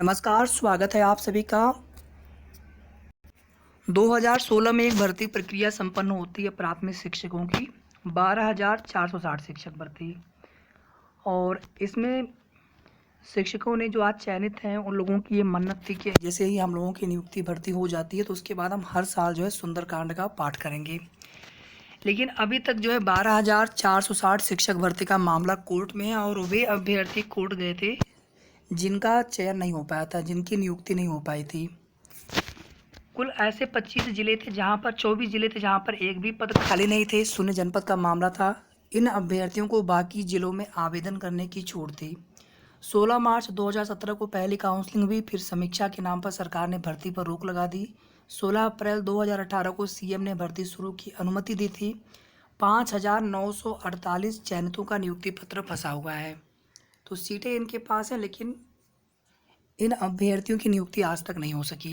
नमस्कार, स्वागत है आप सभी का। 2016 में एक भर्ती प्रक्रिया संपन्न होती है प्राथमिक शिक्षकों की। 12,460 शिक्षक भर्ती। और इसमें शिक्षकों ने जो आज चयनित हैं उन लोगों की ये मन्नत थी कि जैसे ही हम लोगों की नियुक्ति भर्ती हो जाती है तो उसके बाद हम हर साल जो है सुंदरकांड का पाठ करेंगे। लेकिन अभी तक जो है 12,460 शिक्षक भर्ती का मामला कोर्ट में है और वे अभ्यर्थी कोर्ट गए थे जिनका चयन नहीं हो पाया था, जिनकी नियुक्ति नहीं हो पाई थी। कुल ऐसे 25 जिले थे जहां पर 24 जिले थे जहां पर एक भी पद खाली नहीं थे। शून्य जनपद का मामला था। इन अभ्यर्थियों को बाकी जिलों में आवेदन करने की छूट थी। 16 मार्च 2017 को पहली काउंसलिंग हुई, फिर समीक्षा के नाम पर सरकार ने भर्ती पर रोक लगा दी। 16 अप्रैल 2018 को सीएम ने भर्ती शुरू की अनुमति दी थी। 5,948 चयनितों का नियुक्ति पत्र फंसा हुआ है। तो सीटें इनके पास हैं, लेकिन इन अभ्यर्थियों की नियुक्ति आज तक नहीं हो सकी।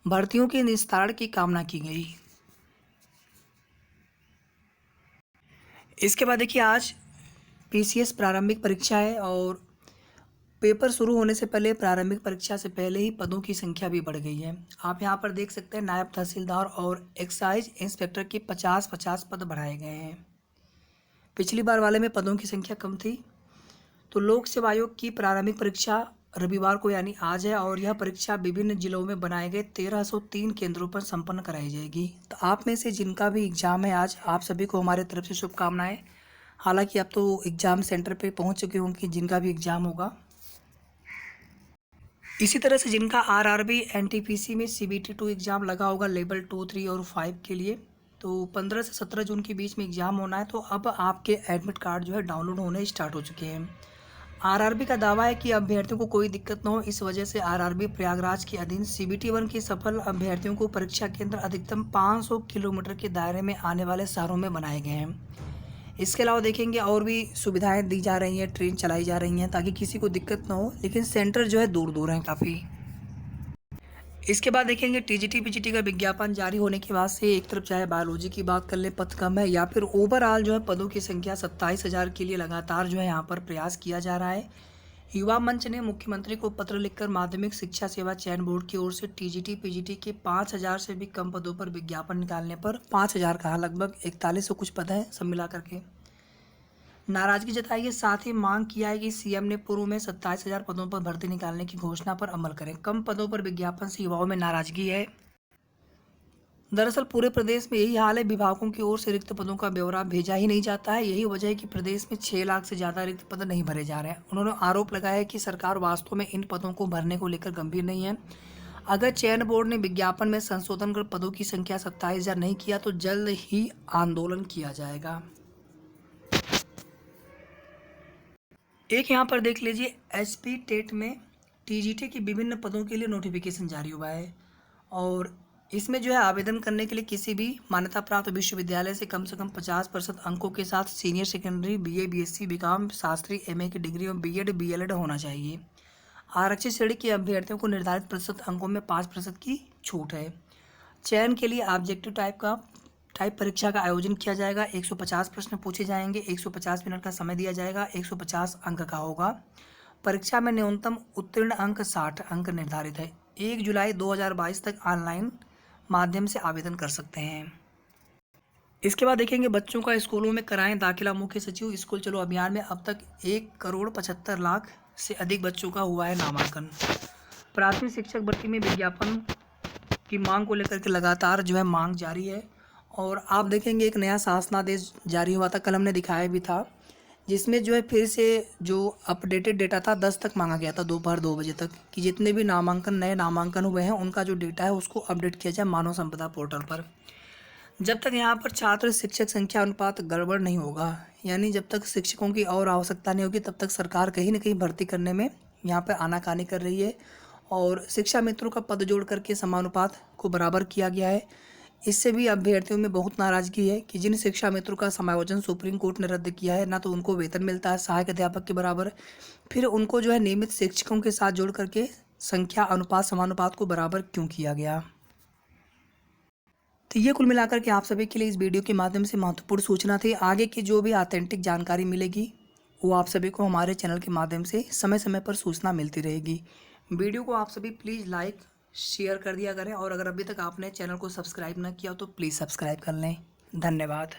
भर्तियों के निस्तारण की कामना की गई। इसके बाद देखिए, आज पीसीएस प्रारंभिक परीक्षा है और पेपर शुरू होने से पहले प्रारंभिक परीक्षा से पहले ही पदों की संख्या भी बढ़ गई है। आप यहां पर देख सकते हैं नायब तहसीलदार और एक्साइज इंस्पेक्टर के 50-50 पद बढ़ाए गए हैं। पिछली बार वाले में पदों की संख्या कम थी। तो लोक सेवा आयोग की प्रारंभिक परीक्षा रविवार को यानी आज है और यह परीक्षा विभिन्न जिलों में बनाए गए 1303 केंद्रों पर संपन्न कराई जाएगी। तो आप में से जिनका भी एग्ज़ाम है आज, आप सभी को हमारे तरफ से शुभकामनाएं। हालांकि आप तो एग्ज़ाम सेंटर पे पहुंच चुके होंगे जिनका भी एग्ज़ाम होगा। इसी तरह से जिनका आरआरबी एनटीपीसी में सीबीटी 2 एग्ज़ाम लगा होगा लेवल 2, 3 और 5 के लिए, तो 15 से 17 जून के बीच में एग्ज़ाम होना है। तो अब आपके एडमिट कार्ड जो है डाउनलोड होने स्टार्ट हो चुके हैं। आरआरबी का दावा है कि अभ्यर्थियों को कोई दिक्कत न हो, इस वजह से आरआरबी प्रयागराज के अधीन सीबीटी 1 के सफल अभ्यर्थियों को परीक्षा केंद्र अधिकतम 500 किलोमीटर के दायरे में आने वाले शहरों में बनाए गए हैं। इसके अलावा देखेंगे और भी सुविधाएं दी जा रही हैं, ट्रेन चलाई जा रही हैं ताकि किसी को दिक्कत ना हो, लेकिन सेंटर जो है दूर दूर हैं काफ़ी। इसके बाद देखेंगे टीजीटी पीजीटी का विज्ञापन जारी होने के बाद से एक तरफ चाहे बायोलॉजी की बात कर ले पद कम है, या फिर ओवरऑल जो है पदों की संख्या 27,000 के लिए लगातार जो है यहाँ पर प्रयास किया जा रहा है। युवा मंच ने मुख्यमंत्री को पत्र लिखकर माध्यमिक शिक्षा सेवा चयन बोर्ड की ओर से टीजीटी पीजीटी के 5,000 से भी कम पदों पर विज्ञापन निकालने पर 5,000 कहा, लगभग 4100 कुछ पद हैं सब मिला करके, नाराजगी जताई है। साथ ही मांग किया है कि सीएम ने पूर्व में 27,000 पदों पर भर्ती निकालने की घोषणा पर अमल करें। कम पदों पर विज्ञापन से युवाओं में नाराजगी है। दरअसल पूरे प्रदेश में यही हाल है, विभागों की ओर से रिक्त पदों का ब्यौरा भेजा ही नहीं जाता है। यही वजह है कि प्रदेश में 6 लाख से ज़्यादा रिक्त पद नहीं भरे जा रहे हैं। उन्होंने आरोप लगाया है कि सरकार वास्तव में इन पदों को भरने को लेकर गंभीर नहीं है। अगर चयन बोर्ड ने विज्ञापन में संशोधन कर पदों की संख्या 27,000 नहीं किया तो जल्द ही आंदोलन किया जाएगा। एक यहाँ पर देख लीजिए, एचपी टेट में टीजीटी की विभिन्न पदों के लिए नोटिफिकेशन जारी हुआ है और इसमें जो है आवेदन करने के लिए किसी भी मान्यता प्राप्त विश्वविद्यालय से कम 50% अंकों के साथ senior secondary BA BSc BCom शास्त्री एमए की डिग्री और बीएड बीएलएड होना चाहिए। आरक्षित श्रेणी के अभ्यर्थियों को निर्धारित प्रतिशत अंकों में 5% की छूट है। चयन के लिए ऑब्जेक्टिव टाइप परीक्षा का आयोजन किया जाएगा। 150 प्रश्न पूछे जाएंगे, 150 मिनट का समय दिया जाएगा, 150 अंक का होगा। परीक्षा में न्यूनतम उत्तीर्ण अंक 60 अंक निर्धारित है। 1 जुलाई 2022 तक ऑनलाइन माध्यम से आवेदन कर सकते हैं। इसके बाद देखेंगे बच्चों का स्कूलों में कराएं दाखिला। मुख्य सचिव स्कूल चलो अभियान में अब तक 1,75,00,000 से अधिक बच्चों का हुआ है नामांकन। प्राथमिक शिक्षक भर्ती में विज्ञापन की मांग को लेकर के लगातार जो है मांग जारी है और आप देखेंगे एक नया शासनादेश जारी हुआ था, कल हमने दिखाया भी था, जिसमें जो है फिर से जो अपडेटेड डेटा था 10 तक मांगा गया था, दोपहर 2 बजे तक, कि जितने भी नए नामांकन हुए हैं उनका जो डेटा है उसको अपडेट किया जाए मानव संपदा पोर्टल पर। जब तक यहाँ पर छात्र शिक्षक संख्या अनुपात गड़बड़ नहीं होगा, यानी जब तक शिक्षकों की और आवश्यकता नहीं होगी, तब तक सरकार कहीं ना कहीं भर्ती करने में यहाँ पर आनाकानी कर रही है और शिक्षा मित्रों का पद जोड़ करके समानुपात को बराबर किया गया है। इससे भी अभ्यर्थियों में बहुत नाराजगी है कि जिन शिक्षा मित्रों का समायोजन सुप्रीम कोर्ट ने रद्द किया है, ना तो उनको वेतन मिलता है सहायक अध्यापक के बराबर, फिर उनको जो है नियमित शिक्षकों के साथ जोड़ करके संख्या अनुपात समानुपात को बराबर क्यों किया गया। तो ये कुल मिलाकर के आप सभी के लिए इस वीडियो के माध्यम से महत्वपूर्ण सूचना थी। आगे की जो भी ऑथेंटिक जानकारी मिलेगी वो आप सभी को हमारे चैनल के माध्यम से समय समय पर सूचना मिलती रहेगी। वीडियो को आप सभी प्लीज़ लाइक शेयर कर दिया करें और अगर अभी तक आपने चैनल को सब्सक्राइब ना किया तो प्लीज़ सब्सक्राइब कर लें। धन्यवाद।